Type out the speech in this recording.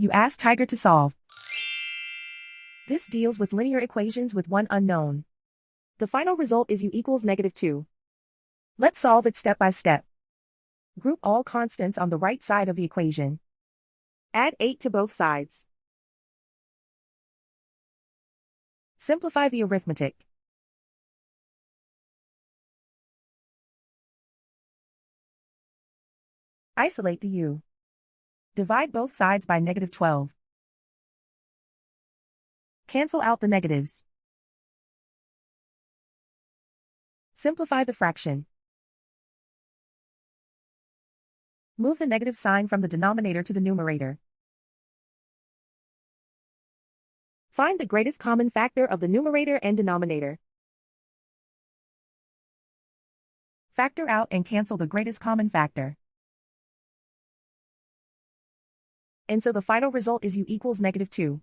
You ask Tiger to solve. This deals with linear equations with one unknown. The final result is u equals -2. Let's solve it step by step. Group all constants on the right side of the equation. Add 8 to both sides. Simplify the arithmetic. Isolate the u. Divide both sides by -12. Cancel out the negatives. Simplify the fraction. Move the negative sign from the denominator to the numerator. Find the greatest common factor of the numerator and denominator. Factor out and cancel the greatest common factor. And so the final result is u equals -2.